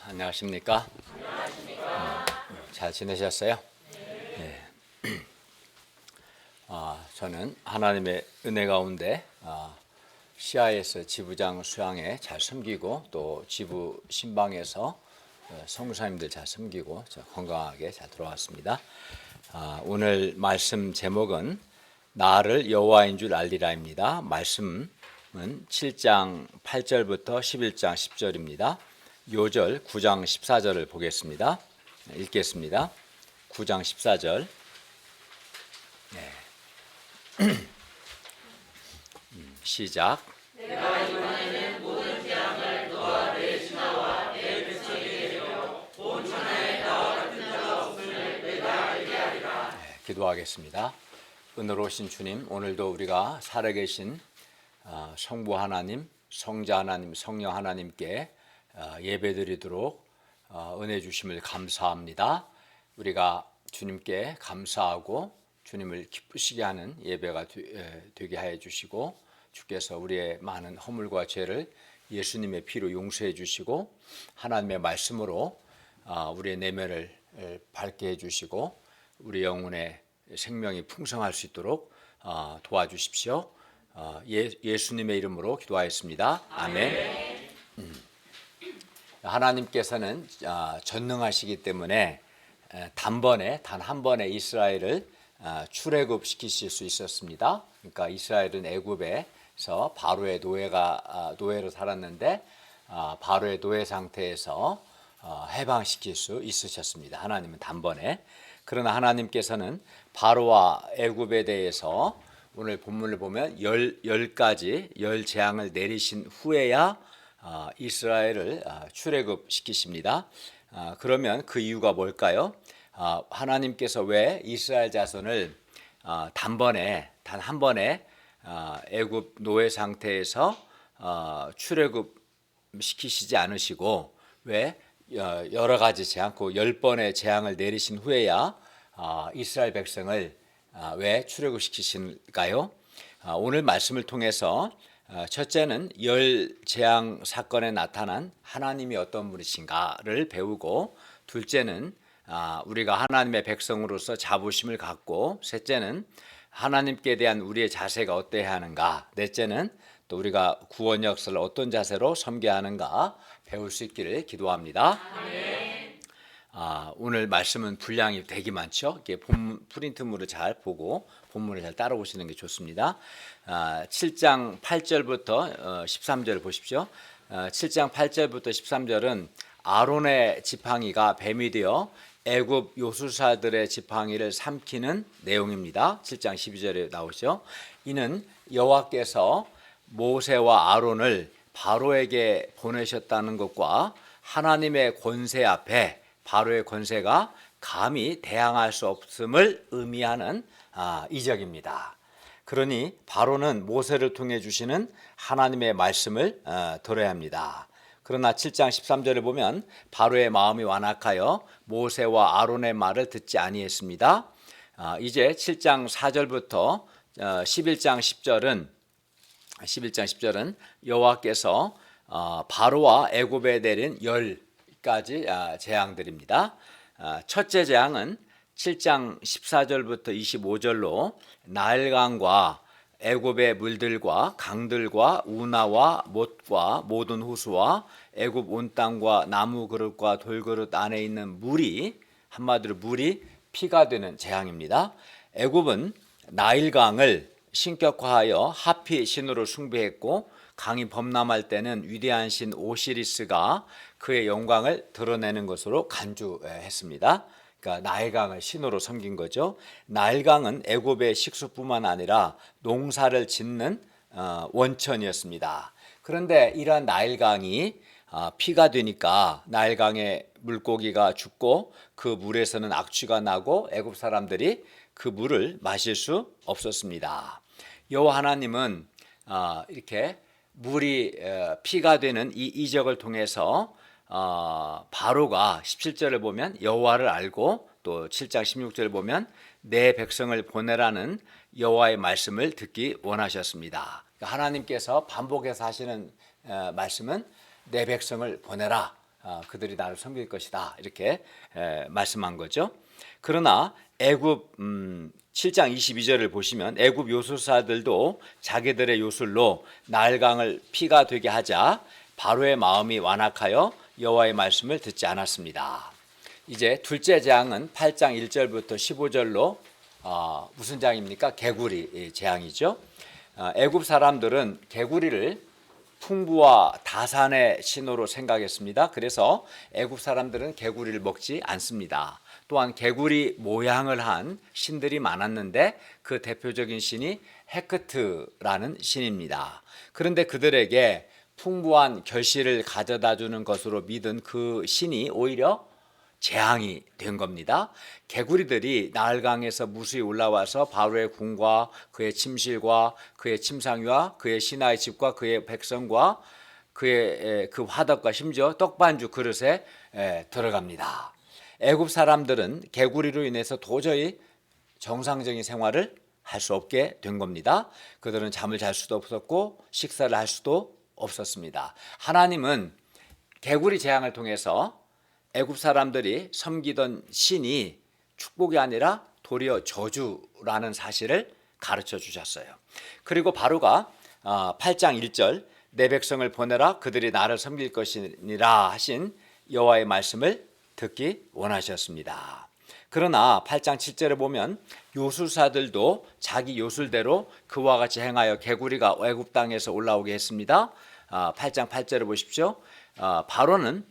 안녕하십니까? 잘 지내셨어요? 네. 저는 하나님의 은혜 가운데 CIS 지부장 수양에 잘 섬기고 또 지부 신방에서 성도사님들 잘 섬기고 건강하게 잘 들어왔습니다. 오늘 말씀 제목은 나를 여호와인 줄 알리라입니다. 말씀은 7장 8절부터 11장 10절입니다. 요절 9장 14절을 보겠습니다. 읽겠습니다. 9장 14절. 시작. 내가 이번에는 모든 재앙을 너와 내 신하와 내 백성에게 내려 온 천하에 나와 같은 자가 없음을 내가 알게 하리라. 기도하겠습니다. 은혜로우신 주님, 오늘도 우리가 살아계신 성부 하나님, 성자 하나님, 성령 하나님께 예배드리도록 은혜 주심을 감사합니다. 우리가 주님께 감사하고 주님을 기쁘시게 하는 예배가 되게 하여 주시고, 주께서 우리의 많은 허물과 죄를 예수님의 피로 용서해 주시고 하나님의 말씀으로 우리의 내면을 밝게 해주시고 우리 영혼의 생명이 풍성할 수 있도록 도와주십시오. 예수님의 이름으로 기도하였습니다. 아멘. 하나님께서는 전능하시기 때문에 단 한 번에 이스라엘을 출애굽시키실 수 있었습니다. 그러니까 이스라엘은 애굽에서 바로의 노예로 살았는데 바로의 노예 상태에서 해방시킬 수 있으셨습니다. 하나님은 단번에. 그러나 하나님께서는 바로와 애굽에 대해서 오늘 본문을 보면 열 재앙을 내리신 후에야 이스라엘을 출애굽시키십니다. 그러면 그 이유가 뭘까요? 하나님께서 왜 이스라엘 자손을 단 한 번에 애굽 노예 상태에서 출애굽시키시지 않으시고 왜 여러 가지 재앙, 10번의 재앙을 내리신 후에야 이스라엘 백성을 왜 출애굽시키신가요? 오늘 말씀을 통해서 첫째는 열 재앙 사건에 나타난 하나님이 어떤 분이신가를 배우고, 둘째는 우리가 하나님의 백성으로서 자부심을 갖고, 셋째는 하나님께 대한 우리의 자세가 어때야 하는가, 넷째는 또 우리가 구원 역사를 어떤 자세로 섬겨야 하는가 배울 수 있기를 기도합니다. 오늘 말씀은 분량이 되게 많죠. 이렇게 프린트물을 잘 보고 본문을 잘 따라오시는 게 좋습니다. 7장 8절부터 13절 보십시오. 7장 8절부터 13절은 아론의 지팡이가 뱀이 되어 애굽 요술사들의 지팡이를 삼키는 내용입니다. 7장 12절에 나오죠. 이는 여호와께서 모세와 아론을 바로에게 보내셨다는 것과 하나님의 권세 앞에 바로의 권세가 감히 대항할 수 없음을 의미하는 이적입니다. 그러니 바로는 모세를 통해 주시는 하나님의 말씀을 들어야 합니다. 그러나 7장 13절을 보면 바로의 마음이 완악하여 모세와 아론의 말을 듣지 아니했습니다. 이제 7장 4절부터 11장 10절은 여호와께서 바로와 애굽에 내린 10가지 재앙들입니다. 첫째 재앙은 7장 14절부터 25절로 나일강과 애굽의 물들과 강들과 운하와 못과 모든 호수와 애굽 온 땅과 나무 그릇과 돌그릇 안에 있는 물이, 한마디로 물이 피가 되는 재앙입니다. 애굽은 나일강을 신격화하여 하피 신으로 숭배했고, 강이 범람할 때는 위대한 신 오시리스가 그의 영광을 드러내는 것으로 간주했습니다. 그러니까 나일강을 신으로 섬긴 거죠. 나일강은 애굽의 식수뿐만 아니라 농사를 짓는 원천이었습니다. 그런데 이러한 나일강이 피가 되니까 나일강의 물고기가 죽고 그 물에서는 악취가 나고 애굽 사람들이 그 물을 마실 수 없었습니다. 여호와 하나님은 이렇게 물이 피가 되는 이 이적을 통해서 바로가 17절을 보면 여호와를 알고, 또 7장 16절을 보면 내 백성을 보내라는 여호와의 말씀을 듣기 원하셨습니다. 하나님께서 반복해서 하시는 말씀은 내 백성을 보내라, 그들이 나를 섬길 것이다 이렇게 말씀한 거죠. 그러나 애굽 7장 22절을 보시면 애굽 요술사들도 자기들의 요술로 나일강을 피가 되게 하자 바로의 마음이 완악하여 여호와의 말씀을 듣지 않았습니다. 이제 둘째 재앙은 8장 1절부터 15절로 무슨 재앙입니까? 개구리 재앙이죠. 애굽 사람들은 개구리를 풍부와 다산의 신호로 생각했습니다. 그래서 애굽 사람들은 개구리를 먹지 않습니다. 또한 개구리 모양을 한 신들이 많았는데 그 대표적인 신이 헤크트라는 신입니다. 그런데 그들에게 풍부한 결실을 가져다 주는 것으로 믿은 그 신이 오히려 재앙이 된 겁니다. 개구리들이 나일강에서 무수히 올라와서 바로의 궁과 그의 침실과 그의 침상위와 그의 신하의 집과 그의 백성과 그의 그 화덕과 심지어 떡반주 그릇에 들어갑니다. 애굽 사람들은 개구리로 인해서 도저히 정상적인 생활을 할 수 없게 된 겁니다. 그들은 잠을 잘 수도 없었고 식사를 할 수도 없었습니다. 하나님은 개구리 재앙을 통해서 애굽 사람들이 섬기던 신이 축복이 아니라 도리어 저주라는 사실을 가르쳐 주셨어요. 그리고 바로가 8장 1절 내 백성을 보내라 그들이 나를 섬길 것이니라 하신 여호와의 말씀을 듣기 원하셨습니다. 그러나 8장 7절에 보면 요술사들도 자기 요술대로 그와 같이 행하여 개구리가 애굽 땅에서 올라오게 했습니다. 8장 8절을 보십시오. 바로는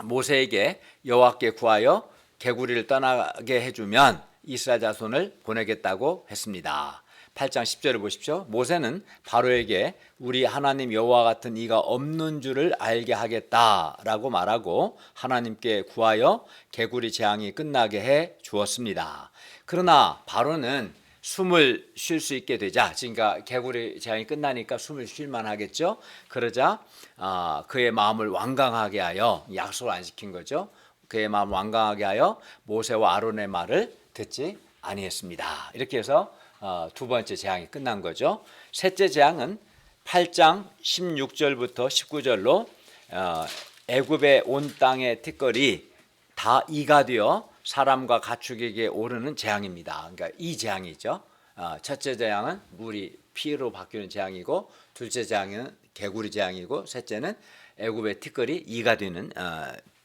모세에게 여호와께 구하여 개구리를 떠나게 해주면 이스라엘 자손을 보내겠다고 했습니다. 8장 10절을 보십시오. 모세는 바로에게 우리 하나님 여호와 같은 이가 없는 줄을 알게 하겠다라고 말하고 하나님께 구하여 개구리 재앙이 끝나게 해 주었습니다. 그러나 바로는 숨을 쉴 수 있게 되자, 그러니까 개구리 재앙이 끝나니까 숨을 쉴만 하겠죠. 그러자 그의 마음을 완강하게 하여, 약속을 안 지킨 거죠. 그의 마음을 완강하게 하여 모세와 아론의 말을 듣지 아니했습니다. 이렇게 해서 두 번째 재앙이 끝난 거죠. 셋째 재앙은 8장 16절부터 19절로 애굽의 온 땅의 티끌이 다 이가 되어 사람과 가축에게 오르는 재앙입니다. 그러니까 이 재앙이죠. 첫째 재앙은 물이 피로 바뀌는 재앙이고, 둘째 재앙은 개구리 재앙이고, 셋째는 애굽의 티끌이 이가 되는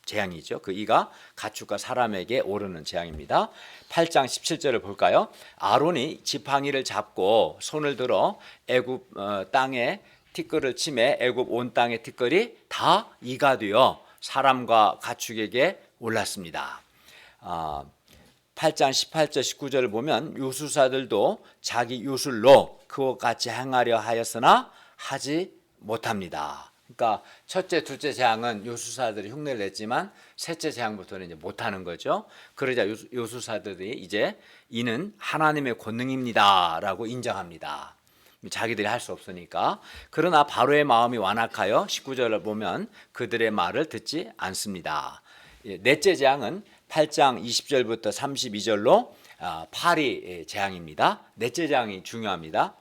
재앙이죠. 그 이가 가축과 사람에게 오르는 재앙입니다. 8장 17절을 볼까요? 아론이 지팡이를 잡고 손을 들어 애굽 땅에 티끌을 치매 애굽 온 땅의 티끌이 다 이가 되어 사람과 가축에게 올랐습니다. 8장 18절 19절을 보면 요술사들도 자기 요술로 그와 같이 행하려 하였으나 하지 못합니다. 그러니까 첫째, 둘째 재앙은 요술사들이 흉내를 냈지만 셋째 재앙부터는 이제 못하는 거죠. 그러자 요술사들이 이제 이는 하나님의 권능입니다라고 인정합니다. 자기들이 할 수 없으니까. 그러나 바로의 마음이 완악하여 19절을 보면 그들의 말을 듣지 않습니다. 넷째 재앙은 8장 20절부터 32절로 파리 재앙입니다. 넷째 재앙이 중요합니다.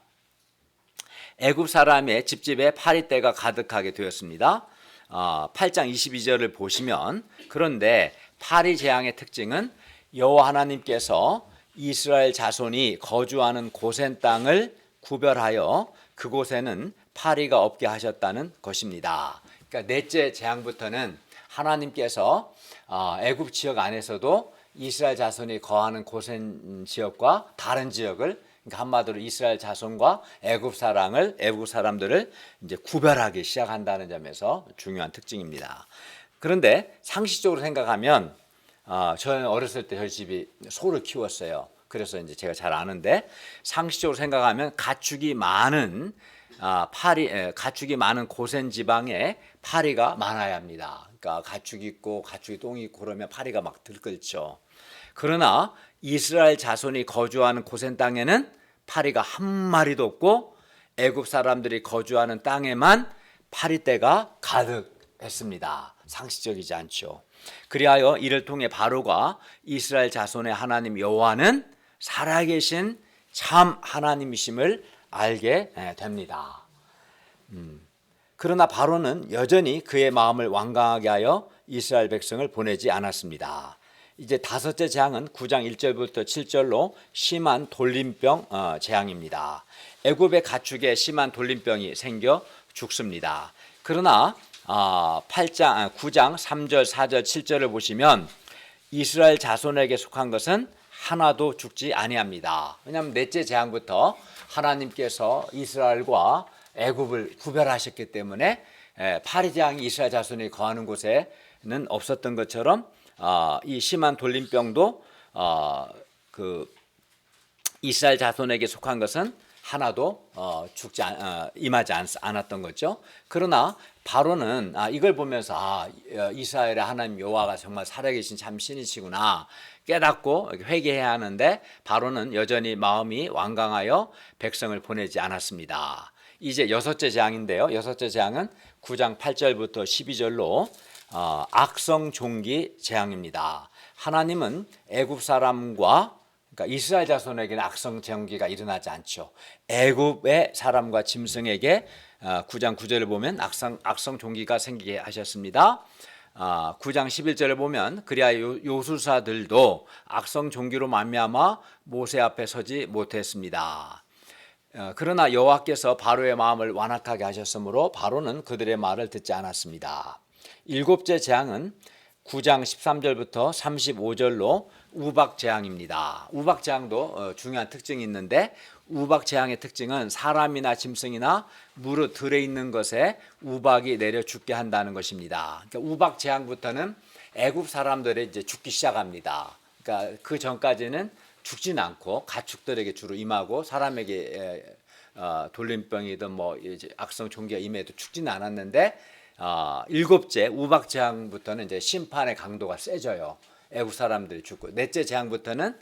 애굽 사람의 집집에 파리떼가 가득하게 되었습니다. 8장 22절을 보시면, 그런데 파리 재앙의 특징은 여호와 하나님께서 이스라엘 자손이 거주하는 고센 땅을 구별하여 그곳에는 파리가 없게 하셨다는 것입니다. 그러니까 넷째 재앙부터는 하나님께서 애굽 지역 안에서도 이스라엘 자손이 거하는 고센 지역과 다른 지역을, 그러니까 한마디로 이스라엘 자손과 애굽 사람들을 이제 구별하기 시작한다는 점에서 중요한 특징입니다. 그런데 상식적으로 생각하면, 저는 어렸을 때 저희 집이 소를 키웠어요. 그래서 이제 제가 잘 아는데, 상식적으로 생각하면 가축이 많은 고센 지방에 파리가 많아야 합니다. 그러니까 가축이 있고 가축이 똥이 있고 그러면 파리가 막 들끓죠. 그러나 이스라엘 자손이 거주하는 고센 땅에는 파리가 한 마리도 없고 애굽 사람들이 거주하는 땅에만 파리떼가 가득했습니다. 상식적이지 않죠. 그리하여 이를 통해 바로가 이스라엘 자손의 하나님 여호와는 살아계신 참 하나님이심을 알게 됩니다. 그러나 바로는 여전히 그의 마음을 완강하게 하여 이스라엘 백성을 보내지 않았습니다. 이제 다섯째 재앙은 9장 1절부터 7절로 심한 돌림병 재앙입니다. 애굽의 가축에 심한 돌림병이 생겨 죽습니다. 그러나 9장 3절, 4절, 7절을 보시면 이스라엘 자손에게 속한 것은 하나도 죽지 아니합니다. 왜냐하면 넷째 재앙부터 하나님께서 이스라엘과 애굽을 구별하셨기 때문에 파리 재앙이 이스라엘 자손이 거하는 곳에는 없었던 것처럼 이 심한 돌림병도 그 이스라엘 자손에게 속한 것은 하나도 임하지 않았던 거죠. 그러나 바로는 이걸 보면서 이스라엘의 하나님 여호와가 정말 살아계신 참 신이시구나 깨닫고 회개해야 하는데 바로는 여전히 마음이 완강하여 백성을 보내지 않았습니다. 이제 여섯째 재앙인데요. 여섯째 재앙은 9장 8절부터 12절로 악성 종기 재앙입니다. 하나님은 애굽 사람과 그러니까 이스라엘 자손에게는 악성 종기가 일어나지 않죠. 애굽의 사람과 짐승에게 9장 9절을 보면 악성 종기가 생기게 하셨습니다. 9장 11절을 보면 그리하여 요술사들도 악성 종기로 말미암아 모세 앞에 서지 못했습니다. 그러나 여호와께서 바로의 마음을 완악하게 하셨으므로 바로는 그들의 말을 듣지 않았습니다. 일곱째 재앙은 9장 13절부터 35절로 우박 재앙입니다. 우박 재앙도 중요한 특징이 있는데 우박 재앙의 특징은 사람이나 짐승이나 무릇 들에 있는 것에 우박이 내려 죽게 한다는 것입니다. 그러니까 우박 재앙부터는 애굽 사람들이 이제 죽기 시작합니다. 그러니까 그 전까지는 죽진 않고 가축들에게 주로 임하고 사람에게 돌림병이든 뭐 이제 악성 종기가 임해도 죽지는 않았는데 일곱째 우박 재앙부터는 이제 심판의 강도가 세져요. 애굽 사람들이 죽고 넷째 재앙부터는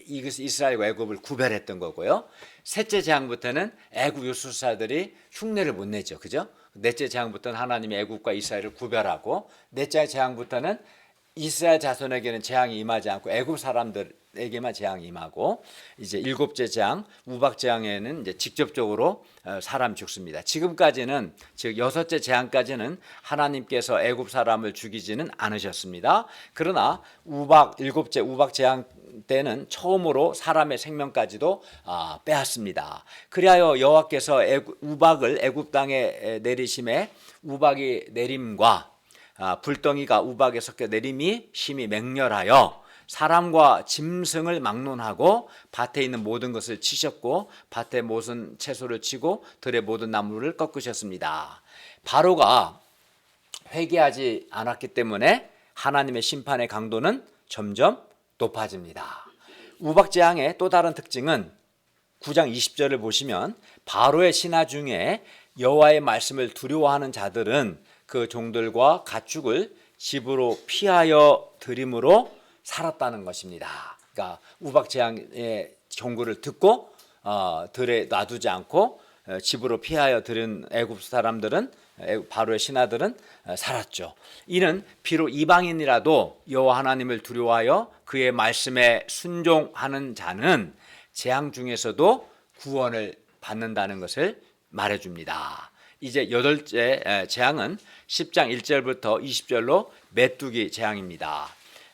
이스라엘과 애굽을 구별했던 거고요. 셋째 재앙부터는 애굽 요술사들이 흉내를 못 내죠, 그죠? 넷째 재앙부터는 하나님이 애굽과 이스라엘을 구별하고 넷째 재앙부터는 이스라엘 자손에게는 재앙이 임하지 않고 애굽 사람들에게만 재앙이 임하고 이제 일곱째 재앙 우박 재앙에는 이제 직접적으로 사람 죽습니다. 지금까지는 즉 여섯째 재앙까지는 하나님께서 애굽 사람을 죽이지는 않으셨습니다. 그러나 일곱째 우박 재앙 때는 처음으로 사람의 생명까지도 빼앗습니다. 그리하여 여호와께서 우박을 애굽 땅에 내리심에 우박이 내림과 불덩이가 우박에 섞여 내림이 심히 맹렬하여 사람과 짐승을 막론하고 밭에 있는 모든 것을 치셨고 밭의 모든 채소를 치고 들의 모든 나무를 꺾으셨습니다. 바로가 회개하지 않았기 때문에 하나님의 심판의 강도는 점점 높아집니다. 우박 재앙의 또 다른 특징은 9장 20절을 보시면 바로의 신하 중에 여호와의 말씀을 두려워하는 자들은 그 종들과 가축을 집으로 피하여 들임으로 살았다는 것입니다. 그러니까 우박 재앙의 경고를 듣고 들에 놔두지 않고 집으로 피하여 들은 애굽 사람들은 바로의 신하들은 살았죠. 이는 비록 이방인이라도 여호와 하나님을 두려워하여 그의 말씀에 순종하는 자는 재앙 중에서도 구원을 받는다는 것을 말해줍니다. 이제 여덟째 재앙은 10장 1절부터 20절로 메뚜기 재앙입니다.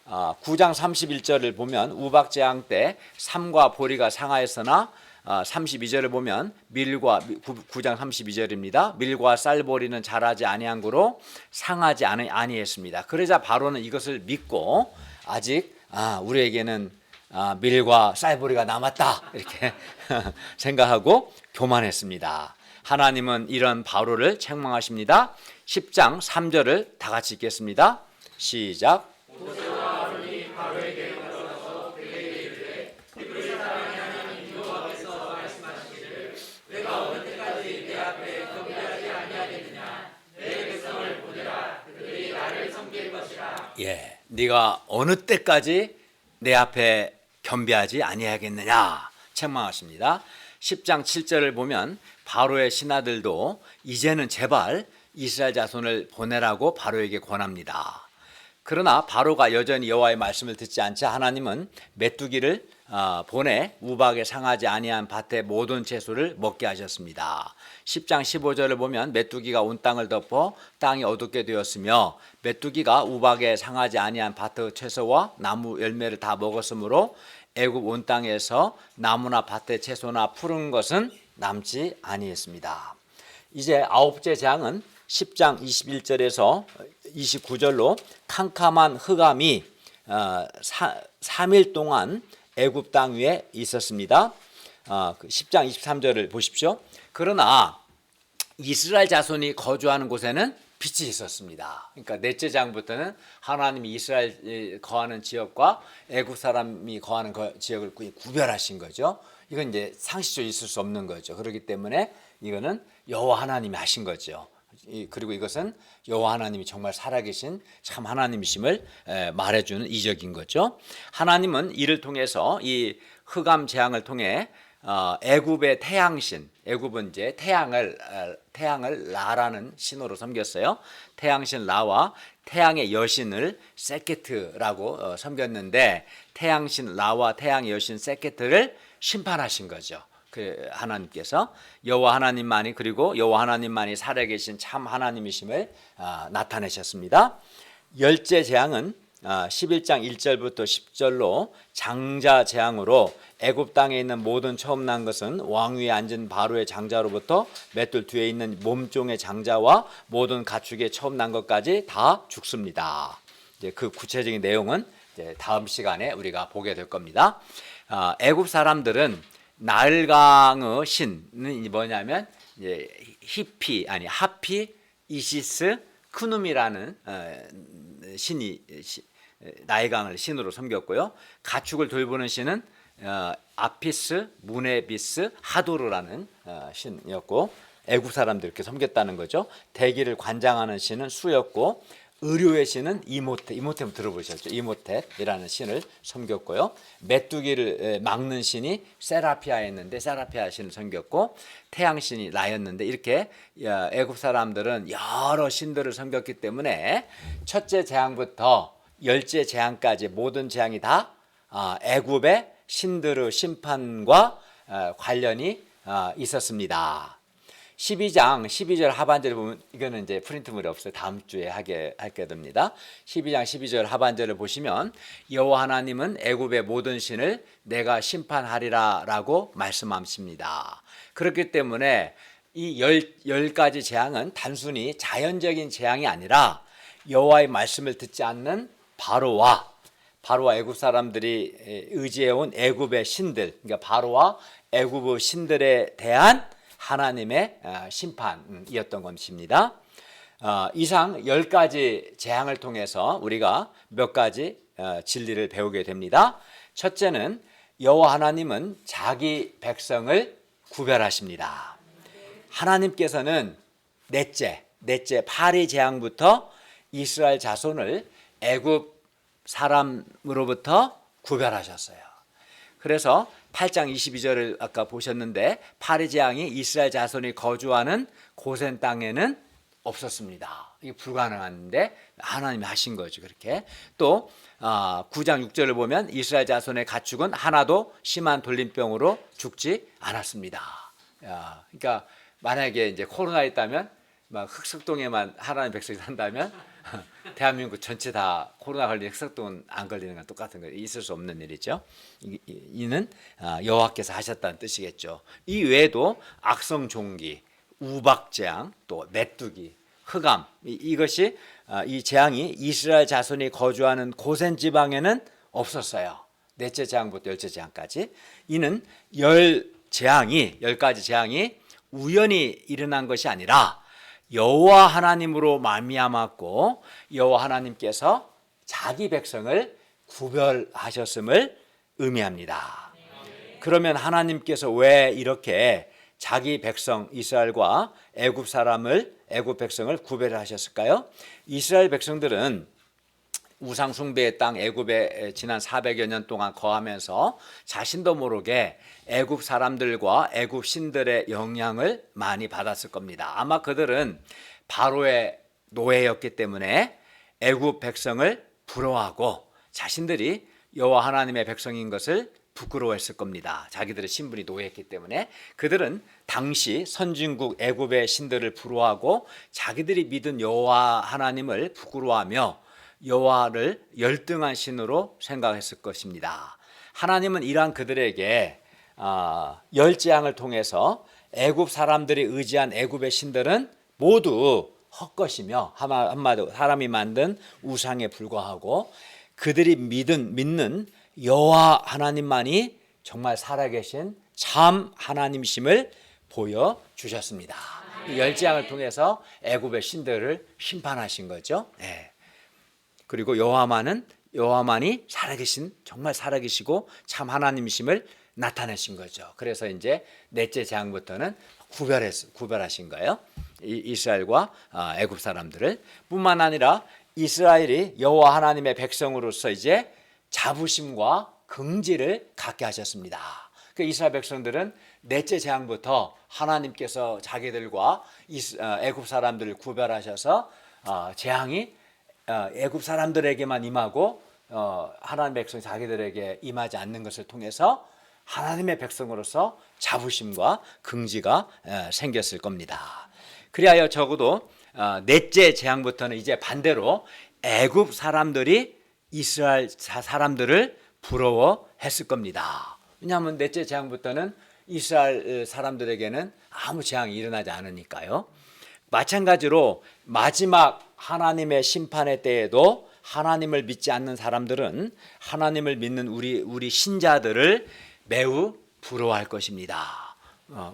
9장 31절을 보면 우박 재앙 때 삼과 보리가 상하였으나 32절을 보면 9장 32절입니다. 밀과 쌀보리는 자라지 아니한 고로 상하지 아니했습니다. 그러자 바로는 이것을 믿고 아직 우리에게는 밀과 쌀보리가 남았다 이렇게 생각하고 교만했습니다. 하나님은 이런 바로를 책망하십니다. 10장 3절을 다 같이 읽겠습니다. 시작. 예, 네가 어느 때까지 내 앞에 겸비하지 아니하겠느냐 책망하십니다. 10장 7절을 보면 바로의 신하들도 이제는 제발 이스라엘 자손을 보내라고 바로에게 권합니다. 그러나 바로가 여전히 여호와의 말씀을 듣지 않자 하나님은 메뚜기를 보내 우박에 상하지 아니한 밭의 모든 채소를 먹게 하셨습니다. 10장 15절을 보면 메뚜기가 온 땅을 덮어 땅이 어둡게 되었으며 메뚜기가 우박에 상하지 아니한 밭의 채소와 나무 열매를 다 먹었으므로 애굽 온 땅에서 나무나 밭의 채소나 푸른 것은 남지 아니했습니다. 이제 아홉째 재앙은 10장 21절에서 29절로 캄캄한 흑암이 3일 동안 애굽 땅 위에 있었습니다. 10장 23절을 보십시오. 그러나 이스라엘 자손이 거주하는 곳에는 빛이 있었습니다. 그러니까 넷째 장부터는 하나님이 이스라엘 거하는 지역과 애굽 사람이 거하는 지역을 구별하신 거죠. 이건 이제 상식적으로 있을 수 없는 거죠. 그렇기 때문에 이거는 여호와 하나님이 하신 거죠. 그리고 이것은 여호와 하나님이 정말 살아계신 참 하나님이심을 말해주는 이적인 거죠. 하나님은 이를 통해서 이 흑암 재앙을 통해 애굽의 태양신, 애굽은 이제 태양을 라라는 신호로 섬겼어요. 태양신 라와 태양의 여신을 세케트라고 섬겼는데 태양신 라와 태양의 여신 세케트를 심판하신 거죠. 그 하나님께서 여호와 하나님만이 그리고 여호와 하나님만이 살아계신 참 하나님이심을 나타내셨습니다. 열째 재앙은 11장 1절부터 10절로 장자 재앙으로 애굽 땅에 있는 모든 처음 난 것은 왕 위에 앉은 바로의 장자로부터 맷돌 뒤에 있는 몸종의 장자와 모든 가축의 처음 난 것까지 다 죽습니다. 이제 그 구체적인 내용은 이제 다음 시간에 우리가 보게 될 겁니다. 애굽 사람들은 나일강의 신은 뭐냐면 이제 하피 이시스 크눔이라는 신이 나일강을 신으로 섬겼고요. 가축을 돌보는 신은 아피스, 무네비스, 하도르라는 신이었고 애굽 사람들 이렇게 섬겼다는 거죠. 대기를 관장하는 신은 수였고 의료의 신은 이모템 들어보셨죠? 이모텟이라는 신을 섬겼고요. 메뚜기를 막는 신이 세라피아였는데 세라피아 신을 섬겼고 태양신이 라였는데 이렇게 애굽 사람들은 여러 신들을 섬겼기 때문에 첫째 재앙부터 열째 재앙까지 모든 재앙이 다 애굽의 신들의 심판과 관련이 있었습니다. 12장 12절 하반절을 보면 이거는 이제 프린트물이 없어요. 다음 주에 하게 됩니다. 12장 12절 하반절을 보시면 여호와 하나님은 애굽의 모든 신을 내가 심판하리라라고 말씀하십니다. 그렇기 때문에 이 열 가지 재앙은 단순히 자연적인 재앙이 아니라 여호와의 말씀을 듣지 않는 바로와 애굽 사람들이 의지해온 애굽의 신들, 그러니까 바로와 애굽의 신들에 대한 하나님의 심판이었던 것입니다. 이상 10가지 재앙을 통해서 우리가 몇 가지 진리를 배우게 됩니다. 첫째는 여호와 하나님은 자기 백성을 구별하십니다. 하나님께서는 넷째 파리 재앙부터 이스라엘 자손을 애굽 사람으로부터 구별하셨어요. 그래서 8장 22절을 아까 보셨는데 파리 재앙이 이스라엘 자손이 거주하는 고센 땅에는 없었습니다. 이게 불가능한데 하나님이 하신 거죠. 그렇게 또 9장 6절을 보면 이스라엘 자손의 가축은 하나도 심한 돌림병으로 죽지 않았습니다. 그러니까 만약에 이제 코로나 있다면 막 흑석동에만 하나님 백성이 산다면 대한민국 전체 다 코로나 걸린 흑석동은 안 걸리는 건 똑같은 거예요. 있을 수 없는 일이죠. 이는 여호와께서 하셨다는 뜻이겠죠. 이 외에도 악성 종기, 우박재앙, 또 메뚜기, 흑암 이것이 이 재앙이 이스라엘 자손이 거주하는 고센 지방에는 없었어요. 넷째 재앙부터 열째 재앙까지. 이는 열 가지 재앙이 우연히 일어난 것이 아니라 여호와 하나님으로 말미암았고 여호와 하나님께서 자기 백성을 구별하셨음을 의미합니다. 그러면 하나님께서 왜 이렇게 자기 백성 이스라엘과 애굽 백성을 구별하셨을까요? 이스라엘 백성들은 우상 숭배의 땅 애굽에 지난 400여 년 동안 거하면서 자신도 모르게 애굽 사람들과 애굽 신들의 영향을 많이 받았을 겁니다. 아마 그들은 바로의 노예였기 때문에 애굽 백성을 부러워하고 자신들이 여호와 하나님의 백성인 것을 부끄러워했을 겁니다. 자기들의 신분이 노예했기 때문에. 그들은 당시 선진국 애굽의 신들을 부러워하고 자기들이 믿은 여호와 하나님을 부끄러워하며 여호와를 열등한 신으로 생각했을 것입니다. 하나님은 이러한 그들에게 열 재앙을 통해서 애굽 사람들이 의지한 애굽의 신들은 모두 헛것이며 한마디로 사람이 만든 우상에 불과하고 그들이 믿는 여호와 하나님만이 정말 살아계신 참 하나님이심을 보여주셨습니다. 열 재앙을 통해서 애굽의 신들을 심판하신 거죠. 네. 그리고 여호와만이 살아계신 정말 살아계시고 참 하나님이심을 나타내신 거죠. 그래서 이제 넷째 재앙부터는 구별하신 거예요. 이스라엘과 애굽 사람들을. 뿐만 아니라 이스라엘이 여호와 하나님의 백성으로서 이제 자부심과 긍지를 갖게 하셨습니다. 그 이스라엘 백성들은 넷째 재앙부터 하나님께서 자기들과 애굽 사람들을 구별하셔서 재앙이 애굽 사람들에게만 임하고 하나님 백성 자기들에게 임하지 않는 것을 통해서 하나님의 백성으로서 자부심과 긍지가 생겼을 겁니다. 그리하여 적어도 넷째 재앙부터는 이제 반대로 애굽 사람들이 이스라엘 사람들을 부러워했을 겁니다. 왜냐하면 넷째 재앙부터는 이스라엘 사람들에게는 아무 재앙이 일어나지 않으니까요. 마찬가지로 마지막 하나님의 심판의 때에도 하나님을 믿지 않는 사람들은 하나님을 믿는 우리 신자들을 매우 부러워할 것입니다.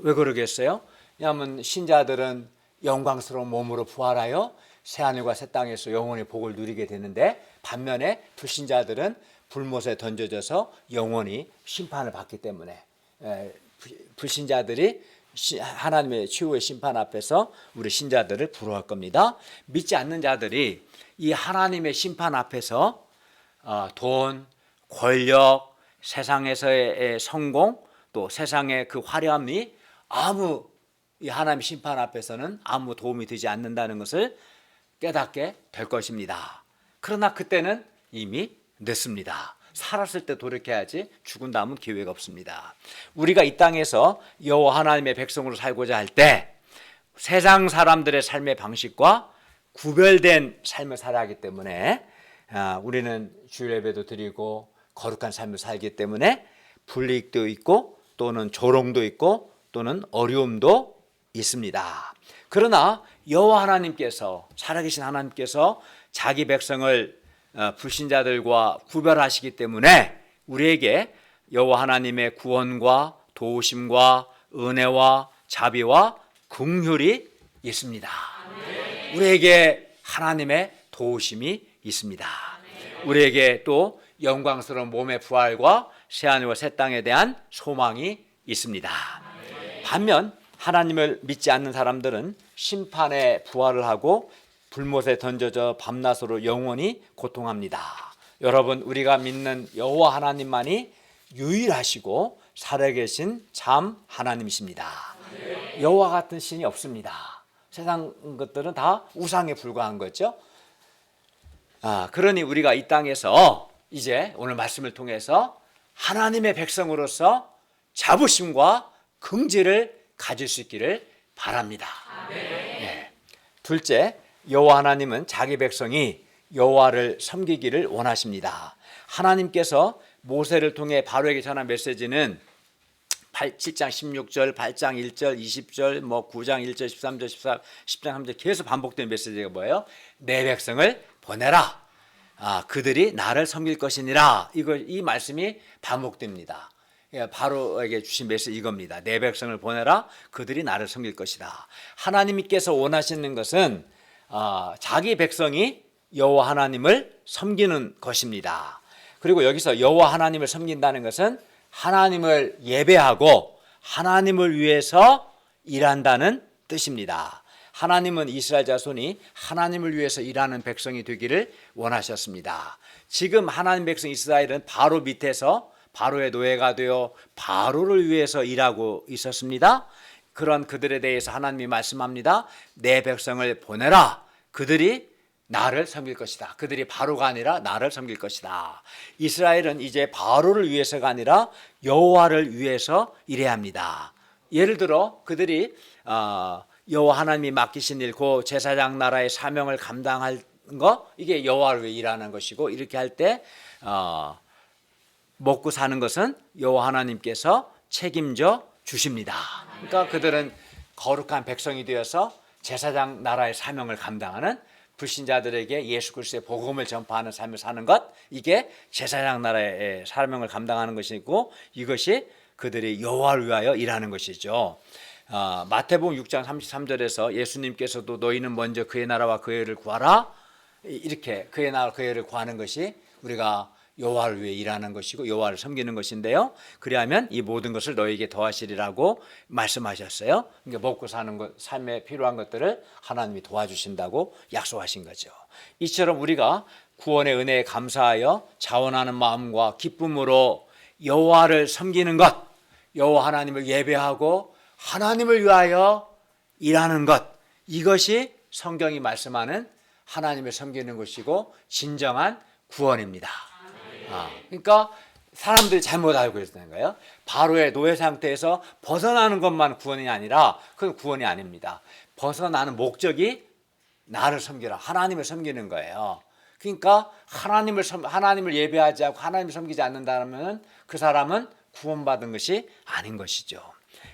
왜 그러겠어요? 왜냐하면 신자들은 영광스러운 몸으로 부활하여 새하늘과 새 땅에서 영원히 복을 누리게 되는데 반면에 불신자들은 불못에 던져져서 영원히 심판을 받기 때문에 불신자들이 하나님의 최후의 심판 앞에서 우리 신자들을 부러워할 겁니다. 믿지 않는 자들이 이 하나님의 심판 앞에서 돈, 권력, 세상에서의 성공, 또 세상의 그 화려함이 이 하나님의 심판 앞에서는 아무 도움이 되지 않는다는 것을 깨닫게 될 것입니다. 그러나 그때는 이미 늦습니다. 살았을 때 돌이켜야지 죽은 다음은 기회가 없습니다. 우리가 이 땅에서 여호와 하나님의 백성으로 살고자 할 때 세상 사람들의 삶의 방식과 구별된 삶을 살아야 하기 때문에 우리는 주일 예배도 드리고 거룩한 삶을 살기 때문에 불이익도 있고 또는 조롱도 있고 또는 어려움도 있습니다. 그러나 여호와 하나님께서 살아계신 하나님께서 자기 백성을 불신자들과 구별하시기 때문에 우리에게 여호와 하나님의 구원과 도우심과 은혜와 자비와 긍휼이 있습니다. 우리에게 하나님의 도우심이 있습니다. 우리에게 또 영광스러운 몸의 부활과 새하늘과 새 땅에 대한 소망이 있습니다. 반면 하나님을 믿지 않는 사람들은 심판의 부활을 하고 불못에 던져져 밤낮으로 영원히 고통합니다. 여러분, 우리가 믿는 여호와 하나님만이 유일하시고 살아계신 참 하나님이십니다. 여호와 같은 신이 없습니다. 세상 것들은 다 우상에 불과한 거죠. 그러니 우리가 이 땅에서 이제 오늘 말씀을 통해서 하나님의 백성으로서 자부심과 긍지를 가질 수 있기를 바랍니다. 네. 둘째, 여호와 하나님은 자기 백성이 여호와를 섬기기를 원하십니다. 하나님께서 모세를 통해 바로에게 전한 메시지는 7장 16절, 8장 1절, 20절, 9장 1절, 13절, 14, 10장 3절 계속 반복되는 메시지가 뭐예요? 내 백성을 보내라. 그들이 나를 섬길 것이니라. 이 말씀이 반복됩니다. 바로에게 주신 메시지 이겁니다. 내 백성을 보내라. 그들이 나를 섬길 것이다. 하나님께서 원하시는 것은 자기 백성이 여호와 하나님을 섬기는 것입니다. 그리고 여기서 여호와 하나님을 섬긴다는 것은 하나님을 예배하고 하나님을 위해서 일한다는 뜻입니다. 하나님은 이스라엘 자손이 하나님을 위해서 일하는 백성이 되기를 원하셨습니다. 지금 하나님 백성 이스라엘은 바로 밑에서 바로의 노예가 되어 바로를 위해서 일하고 있었습니다. 그런 그들에 대해서 하나님이 말씀합니다. 내 백성을 보내라. 그들이 나를 섬길 것이다. 그들이 바로가 아니라 나를 섬길 것이다. 이스라엘은 이제 바로를 위해서가 아니라 여호와를 위해서 일해야 합니다. 예를 들어 그들이 여호와 하나님이 맡기신 일, 그 제사장 나라의 사명을 감당할 거, 이게 여호와를 위해 일하는 것이고, 이렇게 할 때 먹고 사는 것은 여호와 하나님께서 책임져 주십니다. 그러니까 그들은 거룩한 백성이 되어서 제사장 나라의 사명을 감당하는, 불신자들에게 예수 그리스도의 복음을 전파하는 삶을 사는 것, 이게 제사장 나라의 사명을 감당하는 것이고, 이것이 그들이 여호와를 위하여 일하는 것이죠. 마태복음 6장 33절에서 예수님께서도 너희는 먼저 그의 나라와 그의 의를 구하라, 이렇게 그의 나라와 그의 의를 구하는 것이 우리가 여호와를 위해 일하는 것이고 여호와를 섬기는 것인데요. 그리하면 이 모든 것을 너희에게 더하시리라고 말씀하셨어요. 그러니까 먹고 사는 것, 삶에 필요한 것들을 하나님이 도와주신다고 약속하신 거죠. 이처럼 우리가 구원의 은혜에 감사하여 자원하는 마음과 기쁨으로 여호와를 섬기는 것, 여호와 하나님을 예배하고 하나님을 위하여 일하는 것, 이것이 성경이 말씀하는 하나님을 섬기는 것이고 진정한 구원입니다. 그러니까 사람들이 잘못 알고 있는 거예요. 바로의 노예 상태에서 벗어나는 것만 구원이 아니라 그건 구원이 아닙니다. 벗어나는 목적이 나를 섬기라, 하나님을 섬기는 거예요. 그러니까 하나님을 예배하지 않고 하나님을 섬기지 않는다면 그 사람은 구원받은 것이 아닌 것이죠.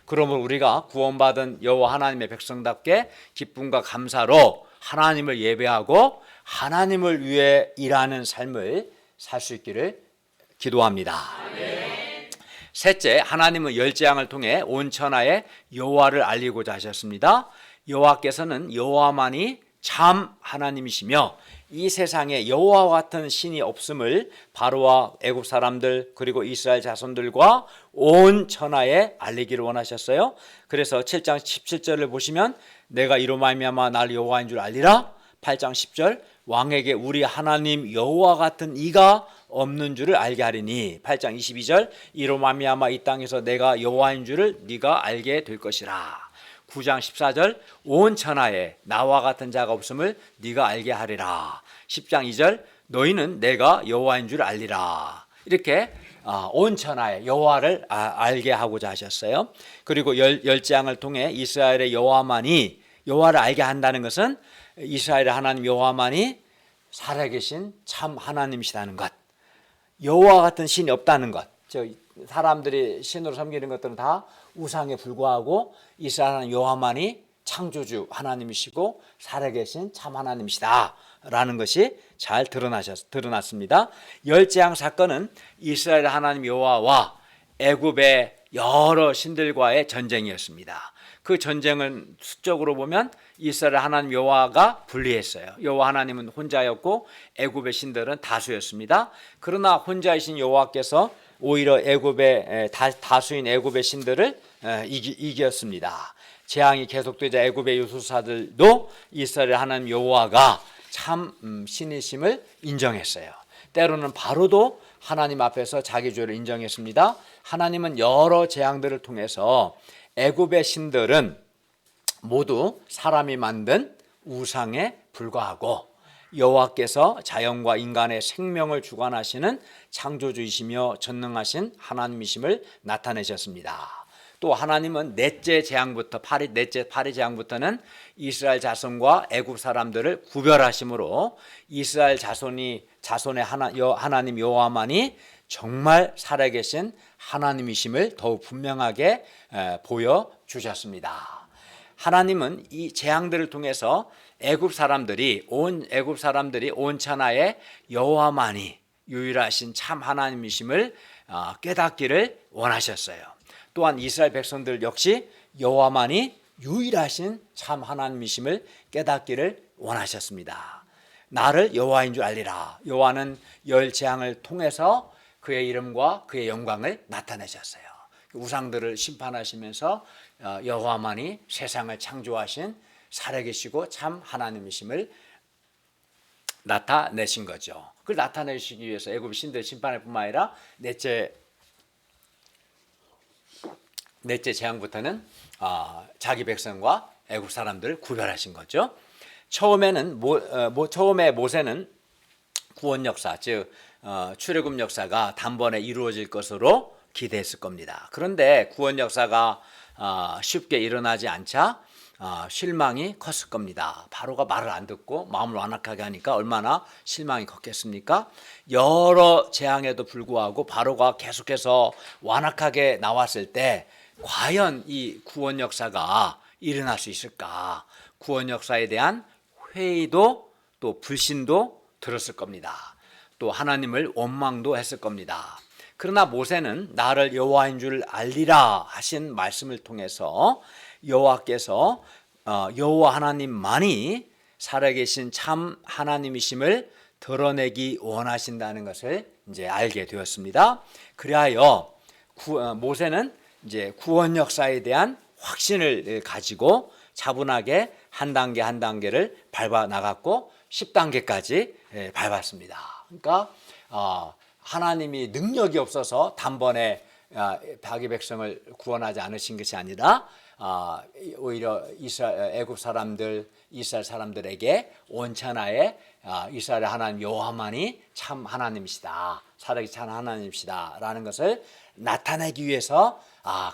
그러면 우리가 구원받은 여호와 하나님의 백성답게 기쁨과 감사로 하나님을 예배하고 하나님을 위해 일하는 삶을 살 수 있기를 기도합니다. 셋째, 하나님은 열재앙을 통해 온 천하에 여호와를 알리고자 하셨습니다. 여호와께서는 여호와만이 참 하나님이시며 이 세상에 여호와 같은 신이 없음을 바로와 애굽 사람들 그리고 이스라엘 자손들과 온 천하에 알리기를 원하셨어요. 그래서 7장 17절을 보시면 내가 이로 말미암아 날 여호와인 줄 알리라. 8장 10절 왕에게 우리 하나님 여호와 같은 이가 없는 줄을 알게 하리니. 8장 22절 이로 말미암아 이 땅에서 내가 여호와인 줄을 네가 알게 될 것이라. 9장 14절 온 천하에 나와 같은 자가 없음을 네가 알게 하리라. 10장 2절 너희는 내가 여호와인 줄 알리라. 이렇게 온 천하에 여호와를 알게 하고자 하셨어요. 그리고 열재앙을 통해 이스라엘의 여호와만이, 여호와를 알게 한다는 것은 이스라엘의 하나님 여호와만이 살아계신 참 하나님이시다는 것, 여호와 같은 신이 없다는 것. 사람들이 신으로 섬기는 것들은 다 우상에 불과하고 이스라엘 하나님 여호와만이 창조주 하나님이시고 살아계신 참 하나님이시다라는 것이 잘 드러났습니다. 열재앙 사건은 이스라엘 하나님 여호와와 애굽의 여러 신들과의 전쟁이었습니다. 그 전쟁은 수적으로 보면 이스라엘 하나님 여호와가 불리했어요. 여호와 하나님은 혼자였고 애굽의 신들은 다수였습니다. 그러나 혼자이신 여호와께서 오히려 애굽의 다수인 애굽의 신들을 이겼습니다. 재앙이 계속되자 애굽의 요술사들도 이스라엘 하나님 여호와가 참 신이심을 인정했어요. 때로는 바로도 하나님 앞에서 자기 죄를 인정했습니다. 하나님은 여러 재앙들을 통해서 애굽의 신들은 모두 사람이 만든 우상에 불과하고 여호와께서 자연과 인간의 생명을 주관하시는 창조주이시며 전능하신 하나님이심을 나타내셨습니다. 또 하나님은 넷째 재앙부터 넷째 파리 재앙부터는 이스라엘 자손과 애굽 사람들을 구별하심으로 이스라엘 자손의 하나님 여호와만이 정말 살아계신 하나님이심을 더욱 분명하게 보여주셨습니다. 하나님은 이 재앙들을 통해서 애굽 사람들이 온 천하에 여호와만이 유일하신 참 하나님이심을 깨닫기를 원하셨어요. 또한 이스라엘 백성들 역시 여호와만이 유일하신 참 하나님이심을 깨닫기를 원하셨습니다. 나를 여호와인 줄 알리라. 여호와는 열 재앙을 통해서 그의 이름과 그의 영광을 나타내셨어요. 우상들을 심판하시면서 여호와만이 세상을 창조하신 살아계시고 참 하나님이심을 나타내신 거죠. 그걸 나타내시기 위해서 애굽 신들 심판할 뿐만 아니라 넷째 재앙부터는 자기 백성과 애굽 사람들을 구별하신 거죠. 처음에 모세는 구원 역사, 즉 출애굽 역사가 단번에 이루어질 것으로 기대했을 겁니다. 그런데 구원 역사가 쉽게 일어나지 않자 실망이 컸을 겁니다. 바로가 말을 안 듣고 마음을 완악하게 하니까 얼마나 실망이 컸겠습니까? 여러 재앙에도 불구하고 바로가 계속해서 완악하게 나왔을 때 과연 이 구원 역사가 일어날 수 있을까? 구원 역사에 대한 회의도 또 불신도 들었을 겁니다. 또 하나님을 원망도 했을 겁니다. 그러나 모세는 나를 여호와인 줄 알리라 하신 말씀을 통해서 여호와께서 여호와 하나님만이 살아계신 참 하나님이심을 드러내기 원하신다는 것을 이제 알게 되었습니다. 그리하여 모세는 이제 구원 역사에 대한 확신을 가지고 차분하게 한 단계 한 단계를 밟아 나갔고 10단계까지 밟았습니다. 그러니까 하나님이 능력이 없어서 단번에 자기 백성을 구원하지 않으신 것이 아니라 오히려 애굽 사람들, 이스라엘 사람들에게 온천하에 이스라엘 하나님 여호와만이 참 하나님이시다, 살아계신 참 하나님이시다라는 것을 나타내기 위해서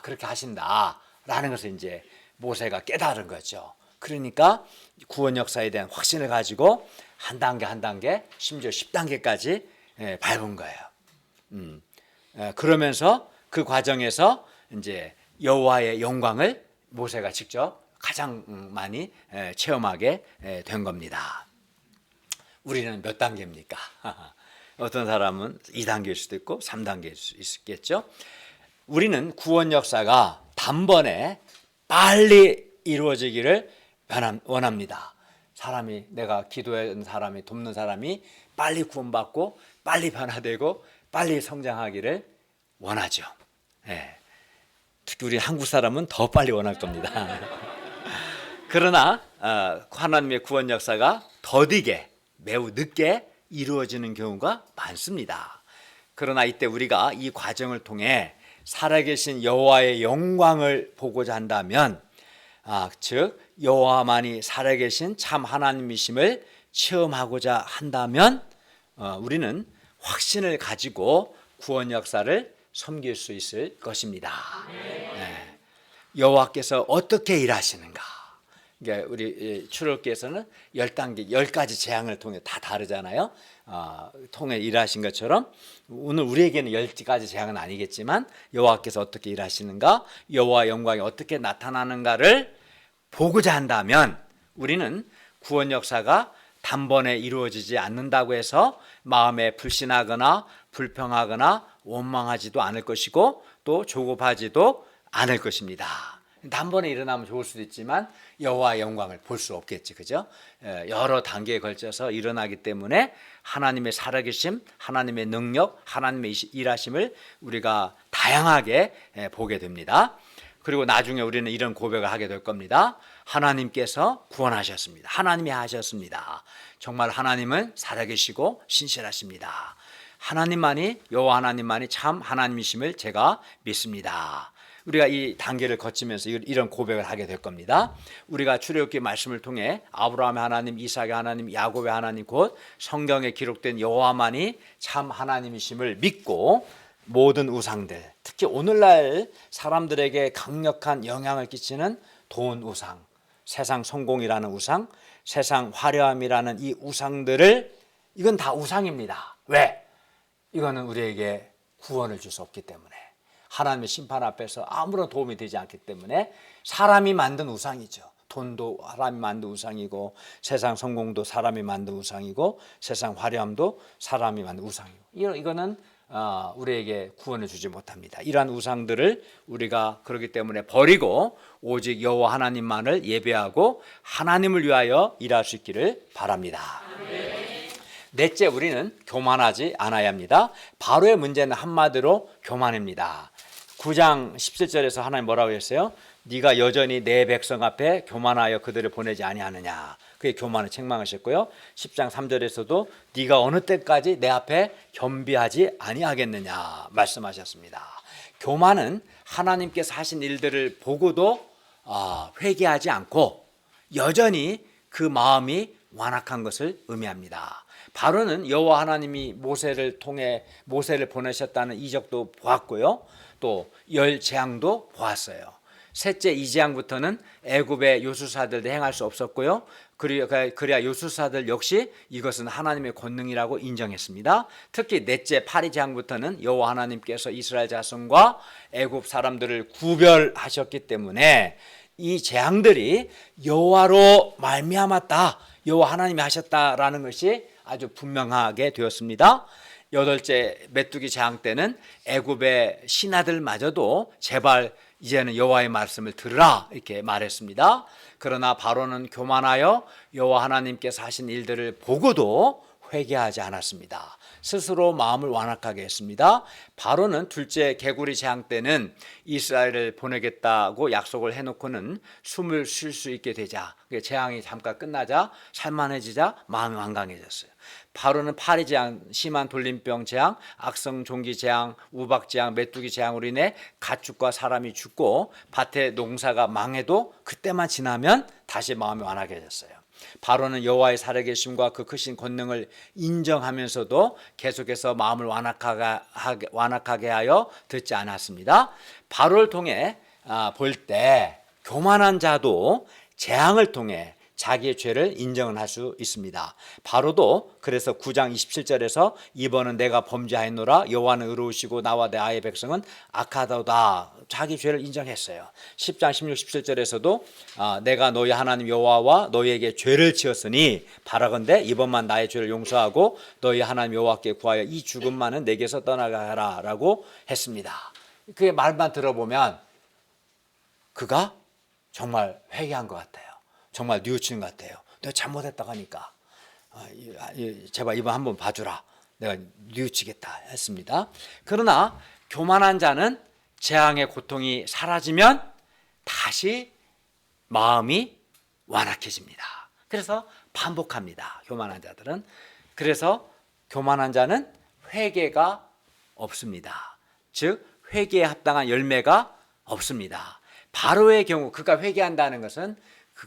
그렇게 하신다라는 것을 이제 모세가 깨달은 거죠. 그러니까 구원 역사에 대한 확신을 가지고 한 단계 한 단계, 심지어 10단계까지 밟은 거예요. 그러면서 그 과정에서 이제 여호와의 영광을 모세가 직접 가장 많이 체험하게 된 겁니다. 우리는 몇 단계입니까? 어떤 사람은 2단계일 수도 있고 3단계일 수 있겠죠. 우리는 구원 역사가 단번에 빨리 이루어지기를 원합니다. 내가 기도하는 사람이, 돕는 사람이 빨리 구원받고 빨리 변화되고 빨리 성장하기를 원하죠. 특히 우리 한국 사람은 더 빨리 원할 겁니다. 그러나 하나님의 구원 역사가 더디게, 매우 늦게 이루어지는 경우가 많습니다. 그러나 이때 우리가 이 과정을 통해 살아계신 여호와의 영광을 보고자 한다면, 즉 여호와만이 살아계신 참 하나님이심을 체험하고자 한다면 우리는 확신을 가지고 구원 역사를 섬길 수 있을 것입니다. 여호와께서 어떻게 일하시는가? 그러니까 우리 출애굽기에서는 10단계, 10가지 재앙을 통해 다 다르잖아요. 통해 일하신 것처럼 오늘 우리에게는 10가지 재앙은 아니겠지만 여호와께서 어떻게 일하시는가, 여호와 영광이 어떻게 나타나는가를 보고자 한다면 우리는 구원 역사가 단번에 이루어지지 않는다고 해서 마음에 불신하거나 불평하거나 원망하지도 않을 것이고 또 조급하지도 않을 것입니다. 단번에 일어나면 좋을 수도 있지만 여호와의 영광을 볼 수 없겠지, 그죠? 여러 단계에 걸쳐서 일어나기 때문에 하나님의 살아계심, 하나님의 능력, 하나님의 일하심을 우리가 다양하게 보게 됩니다. 그리고 나중에 우리는 이런 고백을 하게 될 겁니다. 하나님께서 구원하셨습니다. 하나님이 하셨습니다. 정말 하나님은 살아계시고 신실하십니다. 하나님만이, 여호와 하나님만이 참 하나님이심을 제가 믿습니다. 우리가 이 단계를 거치면서 이런 고백을 하게 될 겁니다. 우리가 출애굽기 말씀을 통해 아브라함의 하나님, 이삭의 하나님, 야곱의 하나님, 곧 성경에 기록된 여호와만이 참 하나님이심을 믿고 모든 우상들, 특히 오늘날 사람들에게 강력한 영향을 끼치는 돈 우상, 세상 성공이라는 우상, 세상 화려함이라는 이 우상들을, 이건 다 우상입니다. 왜? 이거는 우리에게 구원을 줄 수 없기 때문에, 하나님의 심판 앞에서 아무런 도움이 되지 않기 때문에 사람이 만든 우상이죠. 돈도 사람이 만든 우상이고, 세상 성공도 사람이 만든 우상이고, 세상 화려함도 사람이 만든 우상이고, 이거는 우리에게 구원을 주지 못합니다. 이러한 우상들을 우리가 그렇기 때문에 버리고 오직 여호와 하나님만을 예배하고 하나님을 위하여 일할 수 있기를 바랍니다. 넷째, 우리는 교만하지 않아야 합니다. 바로의 문제는 한마디로 교만입니다. 9장 17절에서 하나님 뭐라고 했어요? 네가 여전히 내 백성 앞에 교만하여 그들을 보내지 아니하느냐. 그의 교만을 책망하셨고요. 10장 3절에서도 네가 어느 때까지 내 앞에 겸비하지 아니하겠느냐 말씀하셨습니다. 교만은 하나님께서 하신 일들을 보고도 회개하지 않고 여전히 그 마음이 완악한 것을 의미합니다. 바로는 여호와 하나님이 모세를 통해 모세를 보내셨다는 이적도 보았고요. 또 열 재앙도 보았어요. 셋째 이 재앙부터는 애굽의 요술사들도 행할 수 없었고요. 그래야 요술사들 역시 이것은 하나님의 권능이라고 인정했습니다. 특히 넷째 파리 재앙부터는 여호와 하나님께서 이스라엘 자손과 애굽 사람들을 구별하셨기 때문에 이 재앙들이 여호와로 말미암았다, 여호와 하나님이 하셨다라는 것이 아주 분명하게 되었습니다. 여덟째 메뚜기 재앙 때는 애굽의 신하들마저도 제발 이제는 여호와의 말씀을 들으라 이렇게 말했습니다. 그러나 바로는 교만하여 여호와 하나님께서 하신 일들을 보고도 회개하지 않았습니다. 스스로 마음을 완악하게 했습니다. 바로는 둘째 개구리 재앙 때는 이스라엘을 보내겠다고 약속을 해놓고는 숨을 쉴 수 있게 되자, 재앙이 잠깐 끝나자 살만해지자 마음이 완강해졌어요. 바로는 파리 재앙, 심한 돌림병 재앙, 악성 종기 재앙, 우박 재앙, 메뚜기 재앙으로 인해 가축과 사람이 죽고 밭의 농사가 망해도 그때만 지나면 다시 마음이 완악해졌어요. 바로는 여호와의 살아계심과 그 크신 권능을 인정하면서도 계속해서 마음을 완악하게 하여 듣지 않았습니다. 바로를 통해 볼 때 교만한 자도 재앙을 통해 자기의 죄를 인정을 할 수 있습니다. 바로도 그래서 9장 27절에서 이번은 내가 범죄하였노라, 여호와는 의로우시고 나와 내 아의 백성은 악하도다, 자기 죄를 인정했어요. 10장 16, 17절에서도 내가 너희 하나님 여호와와 너희에게 죄를 지었으니 바라건대 이번만 나의 죄를 용서하고 너희 하나님 여호와께 구하여 이 죽음만은 내게서 떠나가라 라고 했습니다. 그 말만 들어보면 그가 정말 회개한 것 같아요. 정말 뉘우치는 것 같아요. 내가 잘못했다고 하니까 제발 이번 한번 봐주라, 내가 뉘우치겠다 했습니다. 그러나 교만한 자는 재앙의 고통이 사라지면 다시 마음이 완악해집니다. 그래서 반복합니다. 교만한 자들은. 그래서 교만한 자는 회개가 없습니다. 즉 회개에 합당한 열매가 없습니다. 바로의 경우 그가 회개한다는 것은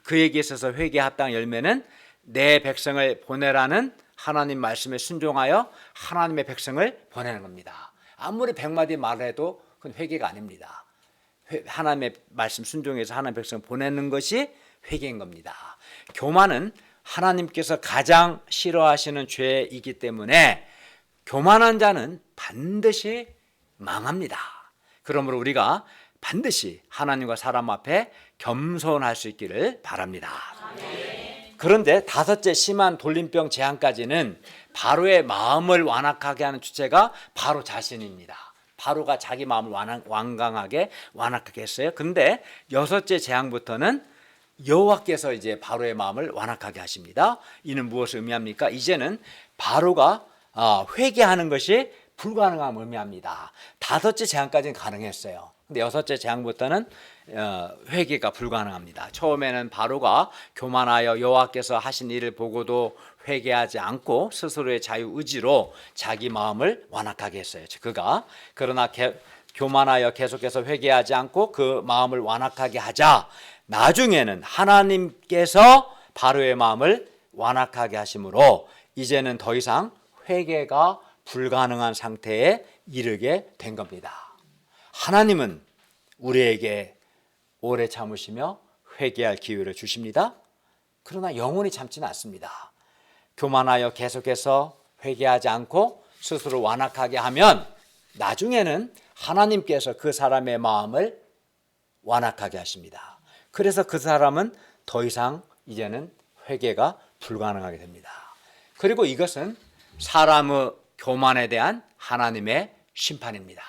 그에게 있어서 회개에 합당한 열매는 내 백성을 보내라는 하나님 말씀에 순종하여 하나님의 백성을 보내는 겁니다. 아무리 100마디 말해도 그건 회개가 아닙니다. 하나님의 말씀 순종해서 하나님의 백성을 보내는 것이 회개인 겁니다. 교만은 하나님께서 가장 싫어하시는 죄이기 때문에 교만한 자는 반드시 망합니다. 그러므로 우리가 반드시 하나님과 사람 앞에 겸손할 수 있기를 바랍니다. 그런데 다섯째 심한 돌림병 재앙까지는 바로의 마음을 완악하게 하는 주체가 바로 자신입니다. 바로가 자기 마음을 완강하게 완악하게 했어요. 근데 여섯째 재앙부터는 여호와께서 이제 바로의 마음을 완악하게 하십니다. 이는 무엇을 의미합니까? 이제는 바로가 회개하는 것이 불가능함을 의미합니다. 다섯째 재앙까지는 가능했어요. 근데 여섯째 재앙부터는 회개가 불가능합니다. 처음에는 바로가 교만하여 여호와께서 하신 일을 보고도 회개하지 않고 스스로의 자유 의지로 자기 마음을 완악하게 했어요. 그가 그러나 교만하여 계속해서 회개하지 않고 그 마음을 완악하게 하자 나중에는 하나님께서 바로의 마음을 완악하게 하심으로 이제는 더 이상 회개가 불가능한 상태에 이르게 된 겁니다. 하나님은 우리에게 오래 참으시며 회개할 기회를 주십니다. 그러나 영원히 참지는 않습니다. 교만하여 계속해서 회개하지 않고 스스로 완악하게 하면 나중에는 하나님께서 그 사람의 마음을 완악하게 하십니다. 그래서 그 사람은 더 이상 이제는 회개가 불가능하게 됩니다. 그리고 이것은 사람의 교만에 대한 하나님의 심판입니다.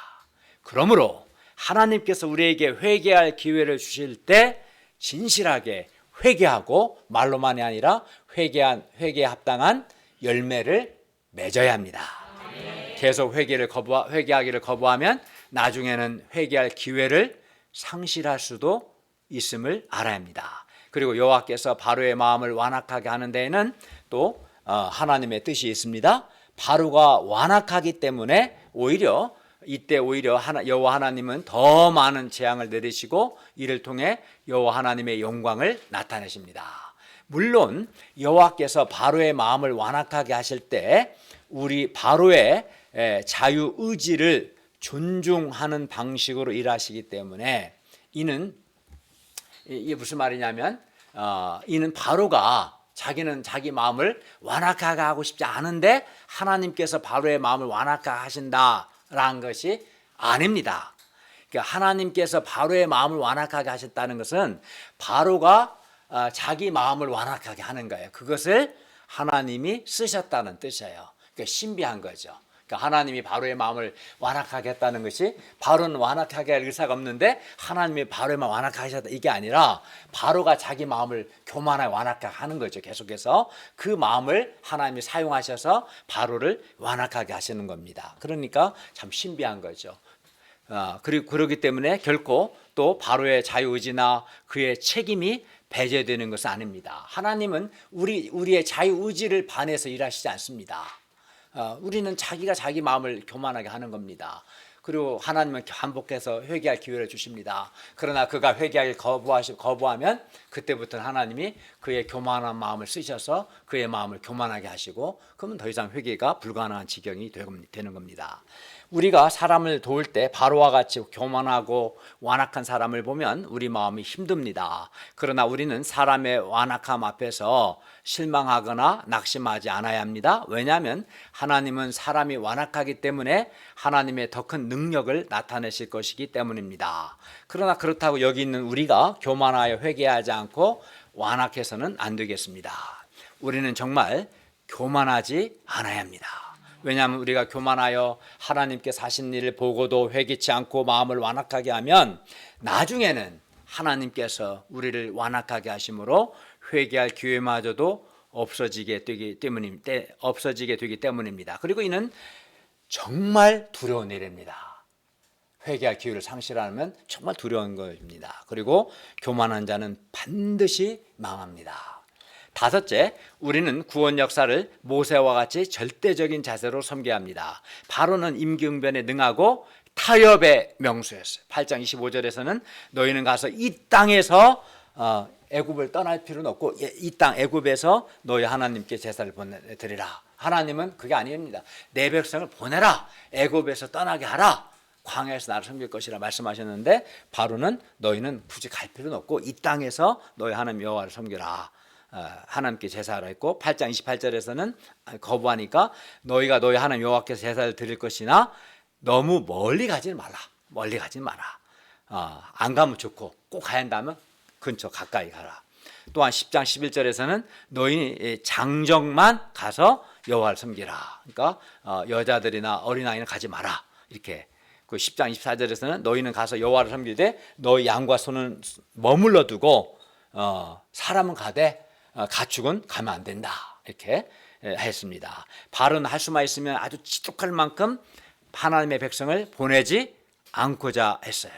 그러므로 하나님께서 우리에게 회개할 기회를 주실 때 진실하게 회개하고 말로만이 아니라 회개에 합당한 열매를 맺어야 합니다. 계속 회개하기를 거부하면 나중에는 회개할 기회를 상실할 수도 있음을 알아야 합니다. 그리고 여호와께서 바로의 마음을 완악하게 하는 데에는 또 하나님의 뜻이 있습니다. 바로가 완악하기 때문에 오히려 여호와 하나님은 더 많은 재앙을 내리시고 이를 통해 여호와 하나님의 영광을 나타내십니다. 물론 여호와께서 바로의 마음을 완악하게 하실 때 우리 바로의 자유 의지를 존중하는 방식으로 일하시기 때문에 이게 무슨 말이냐면 이는 바로가 자기는 자기 마음을 완악하게 하고 싶지 않은데 하나님께서 바로의 마음을 완악하게 하신다라는 것이 아닙니다. 그러니까 하나님께서 바로의 마음을 완악하게 하셨다는 것은 바로가 자기 마음을 완악하게 하는 거예요. 그것을 하나님이 쓰셨다는 뜻이에요. 그러니까 신비한 거죠. 그러니까 하나님이 바로의 마음을 완악하게 했다는 것이 바로는 완악하게 할 의사가 없는데 하나님이 바로의 마음을 완악하게 하셨다 이게 아니라 바로가 자기 마음을 교만하게 완악하게 하는 거죠. 계속해서 그 마음을 하나님이 사용하셔서 바로를 완악하게 하시는 겁니다. 그러니까 참 신비한 거죠. 그리고 그렇기 때문에 결코 또 바로의 자유의지나 그의 책임이 배제되는 것은 아닙니다. 하나님은 우리의 자유의지를 반해서 일하시지 않습니다. 우리는 자기가 자기 마음을 교만하게 하는 겁니다. 그리고 하나님은 반복해서 회개할 기회를 주십니다. 그러나 그가 회개하기 거부하면 그때부터는 하나님이 그의 교만한 마음을 쓰셔서 그의 마음을 교만하게 하시고 그러면 더 이상 회개가 불가능한 지경이 되는 겁니다. 우리가 사람을 도울 때 바로와 같이 교만하고 완악한 사람을 보면 우리 마음이 힘듭니다. 그러나 우리는 사람의 완악함 앞에서 실망하거나 낙심하지 않아야 합니다. 왜냐하면 하나님은 사람이 완악하기 때문에 하나님의 더 큰 능력을 나타내실 것이기 때문입니다. 그러나 그렇다고 여기 있는 우리가 교만하여 회개하지 않고 완악해서는 안 되겠습니다. 우리는 정말 교만하지 않아야 합니다. 왜냐하면 우리가 교만하여 하나님께서 하신 일을 보고도 회개치 않고 마음을 완악하게 하면 나중에는 하나님께서 우리를 완악하게 하심으로 회개할 기회마저도 없어지게 되기 때문입니다. 그리고 이는 정말 두려운 일입니다. 회개할 기회를 상실하면 정말 두려운 것입니다. 그리고 교만한 자는 반드시 망합니다. 다섯째, 우리는 구원 역사를 모세와 같이 절대적인 자세로 섬겨야 합니다. 바로는 임기응변에 능하고 타협의 명수였어요. 8장 25절에서는 너희는 가서 이 땅에서 애굽을 떠날 필요는 없고 이 땅 애굽에서 너희 하나님께 제사를 보내드리라. 하나님은 그게 아닙니다. 내 백성을 보내라. 애굽에서 떠나게 하라. 광야에서 나를 섬길 것이라 말씀하셨는데 바로는 너희는 굳이 갈 필요는 없고 이 땅에서 너희 하나님 여호와를 섬겨라. 하나님께 제사하라 했고 8장 28절에서는 거부하니까 너희가 너희 하나님 여호와께서 제사를 드릴 것이나 너무 멀리 가지 마라. 멀리 가지 마라. 안 가면 좋고 꼭 가야 한다면 근처 가까이 가라. 또한 10장 11절에서는 너희 장정만 가서 여호와를 섬기라. 그러니까 여자들이나 어린아이는 가지 마라. 이렇게. 그 10장 24절에서는 너희는 가서 여호와를 섬기되 너희 양과 소는 머물러 두고 사람은 가되 가축은 가면 안 된다. 이렇게 했습니다. 바로는 할 수만 있으면 아주 지독할 만큼 하나님의 백성을 보내지 않고자 했어요.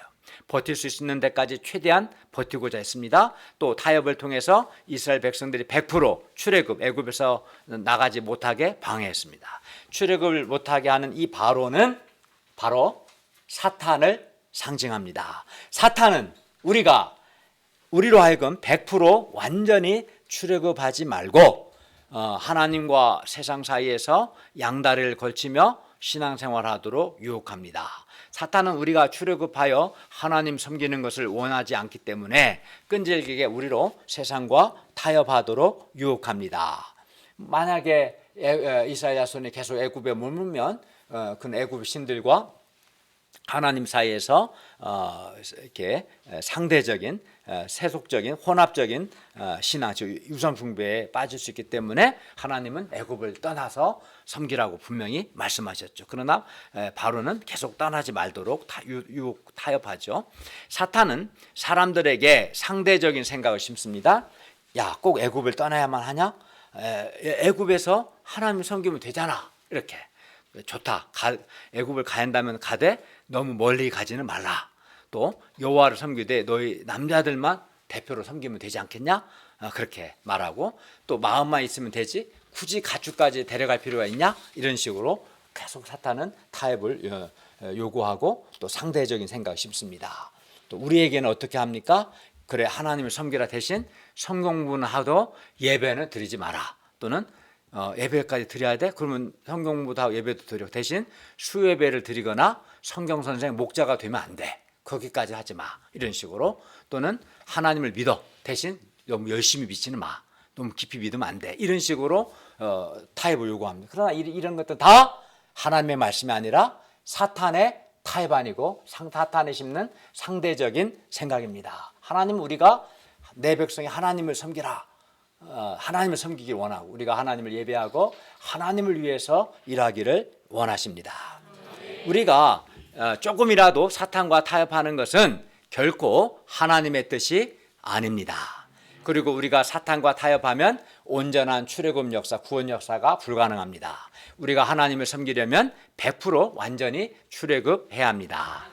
버틸 수 있는 데까지 최대한 버티고자 했습니다. 또 타협을 통해서 이스라엘 백성들이 100% 출애굽 애굽에서 나가지 못하게 방해했습니다. 출애굽을 못하게 하는 이 바로는 바로 사탄을 상징합니다. 사탄은 우리로 하여금 100% 완전히 출애굽하지 말고 하나님과 세상 사이에서 양다리를 걸치며 신앙생활하도록 유혹합니다. 사탄은 우리가 출애굽하여 하나님 섬기는 것을 원하지 않기 때문에 끈질기게 우리로 세상과 타협하도록 유혹합니다. 만약에 이스라엘 자손이 계속 애굽에 머물면 그 애굽 신들과 하나님 사이에서 이렇게 상대적인 세속적인 혼합적인 신앙 즉 유선 숭배에 빠질 수 있기 때문에 하나님은 애굽을 떠나서 섬기라고 분명히 말씀하셨죠. 그러나 바로는 계속 떠나지 말도록 타협하죠. 사탄은 사람들에게 상대적인 생각을 심습니다. 야, 꼭 애굽을 떠나야만 하냐? 애굽에서 하나님 섬기면 되잖아. 이렇게. 좋다. 애굽을 가야 한다면 가되 너무 멀리 가지는 말라. 또 여호와를 섬기되 너희 남자들만 대표로 섬기면 되지 않겠냐? 그렇게 말하고 또 마음만 있으면 되지 굳이 가축까지 데려갈 필요가 있냐? 이런 식으로 계속 사탄은 타협을 요구하고 또 상대적인 생각을 심습니다. 또 우리에게는 어떻게 합니까? 그래 하나님을 섬기라 대신 성경 공부는 하도 예배는 드리지 마라. 또는 예배까지 드려야 돼? 그러면 성경 공부도 하고 예배도 드려. 대신 수예배를 드리거나 성경 선생 목자가 되면 안 돼. 거기까지 하지 마. 이런 식으로. 또는 하나님을 믿어. 대신 너무 열심히 믿지는 마. 너무 깊이 믿으면 안 돼. 이런 식으로 타협을 요구합니다. 그러나 이런 것도 다 하나님의 말씀이 아니라 사탄의 타협 아니고 사탄이 심는 상대적인 생각입니다. 하나님 우리가 내 백성이 하나님을 섬기라. 하나님을 섬기길 원하고 우리가 하나님을 예배하고 하나님을 위해서 일하기를 원하십니다. 우리가 조금이라도 사탄과 타협하는 것은 결코 하나님의 뜻이 아닙니다. 그리고 우리가 사탄과 타협하면 온전한 출애굽 역사, 구원 역사가 불가능합니다. 우리가 하나님을 섬기려면 100% 완전히 출애굽해야 합니다.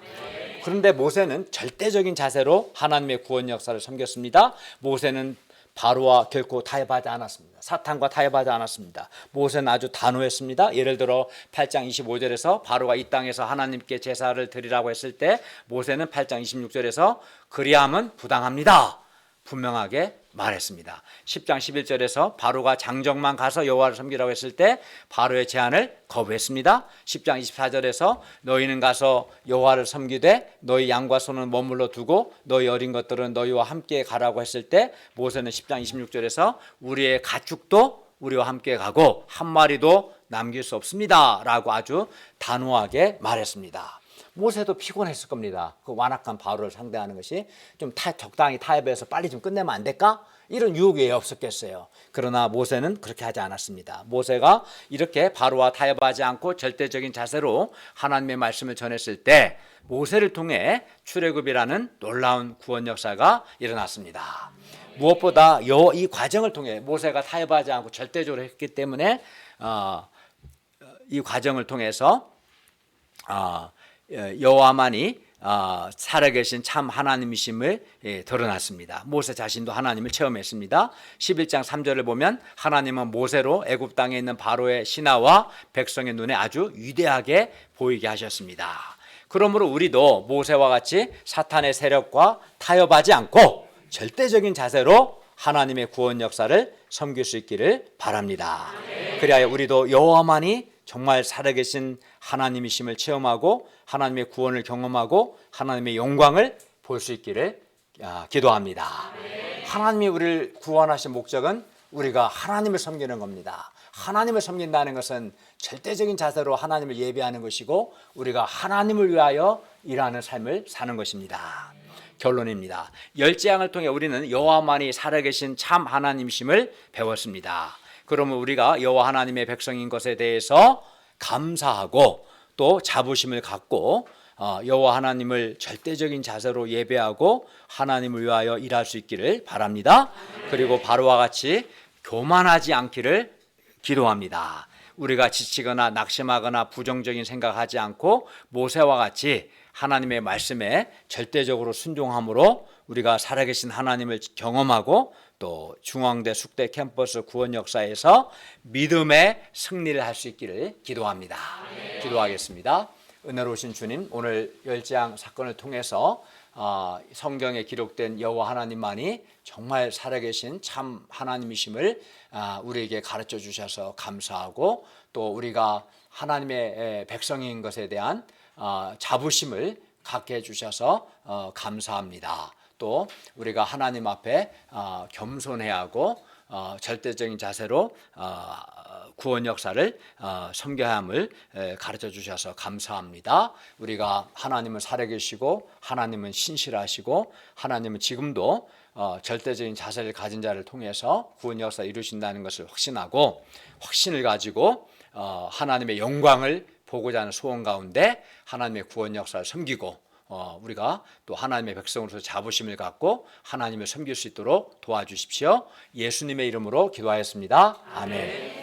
그런데 모세는 절대적인 자세로 하나님의 구원 역사를 섬겼습니다. 모세는 바로와 결코 타협하지 않았습니다. 사탄과 타협하지 않았습니다. 모세는 아주 단호했습니다. 예를 들어 8장 25절에서 바로가 이 땅에서 하나님께 제사를 드리라고 했을 때 모세는 8장 26절에서 그리함은 부당합니다. 분명하게 말했습니다. 10장 11절에서 바로가 장정만 가서 여호와를 섬기라고 했을 때 바로의 제안을 거부했습니다. 10장 24절에서 너희는 가서 여호와를 섬기되 너희 양과 소는 머물러 두고 너희 어린 것들은 너희와 함께 가라고 했을 때 모세는 10장 26절에서 우리의 가축도 우리와 함께 가고 한 마리도 남길 수 없습니다 라고 아주 단호하게 말했습니다. 모세도 피곤했을 겁니다. 그 완악한 바로를 상대하는 것이 좀 적당히 타협해서 빨리 좀 끝내면 안 될까? 이런 유혹이 왜 없었겠어요. 그러나 모세는 그렇게 하지 않았습니다. 모세가 이렇게 바로와 타협하지 않고 절대적인 자세로 하나님의 말씀을 전했을 때 모세를 통해 출애굽이라는 놀라운 구원 역사가 일어났습니다. 무엇보다 이 과정을 통해 모세가 타협하지 않고 절대적으로 했기 때문에 이 과정을 통해서 여호와만이 살아계신 참 하나님이심을 드러났습니다. 모세 자신도 하나님을 체험했습니다. 11장 3절을 보면 하나님은 모세로 애굽 땅에 있는 바로의 신하와 백성의 눈에 아주 위대하게 보이게 하셨습니다. 그러므로 우리도 모세와 같이 사탄의 세력과 타협하지 않고 절대적인 자세로 하나님의 구원 역사를 섬길 수 있기를 바랍니다. 그리하여 우리도 여호와만이 정말 살아계신 하나님이심을 체험하고 하나님의 구원을 경험하고 하나님의 영광을 볼 수 있기를 기도합니다. 하나님이 우리를 구원하신 목적은 우리가 하나님을 섬기는 겁니다. 하나님을 섬긴다는 것은 절대적인 자세로 하나님을 예배하는 것이고 우리가 하나님을 위하여 일하는 삶을 사는 것입니다. 결론입니다. 열재앙을 통해 우리는 여호와만이 살아계신 참 하나님이심을 배웠습니다. 그러면 우리가 여호와 하나님의 백성인 것에 대해서 감사하고 또 자부심을 갖고 여호와 하나님을 절대적인 자세로 예배하고 하나님을 위하여 일할 수 있기를 바랍니다. 그리고 바로와 같이 교만하지 않기를 기도합니다. 우리가 지치거나 낙심하거나 부정적인 생각하지 않고 모세와 같이 하나님의 말씀에 절대적으로 순종함으로 우리가 살아계신 하나님을 경험하고 또 중앙대 숙대 캠퍼스 구원 역사에서 믿음의 승리를 할 수 있기를 기도합니다. 기도하겠습니다. 은혜로우신 주님, 오늘 열재앙 사건을 통해서 성경에 기록된 여호와 하나님만이 정말 살아계신 참 하나님이심을 우리에게 가르쳐 주셔서 감사하고 또 우리가 하나님의 백성인 것에 대한 자부심을 갖게 해주셔서 감사합니다. 또 우리가 하나님 앞에 겸손해야 하고 절대적인 자세로 구원 역사를 섬겨야 함을 가르쳐 주셔서 감사합니다. 우리가 하나님은 살아계시고 하나님은 신실하시고 하나님은 지금도 절대적인 자세를 가진 자를 통해서 구원 역사 이루신다는 것을 확신하고 확신을 가지고 하나님의 영광을 보고자 하는 소원 가운데 하나님의 구원 역사를 섬기고 우리가 또 하나님의 백성으로서 자부심을 갖고 하나님을 섬길 수 있도록 도와주십시오. 예수님의 이름으로 기도하였습니다. 아멘.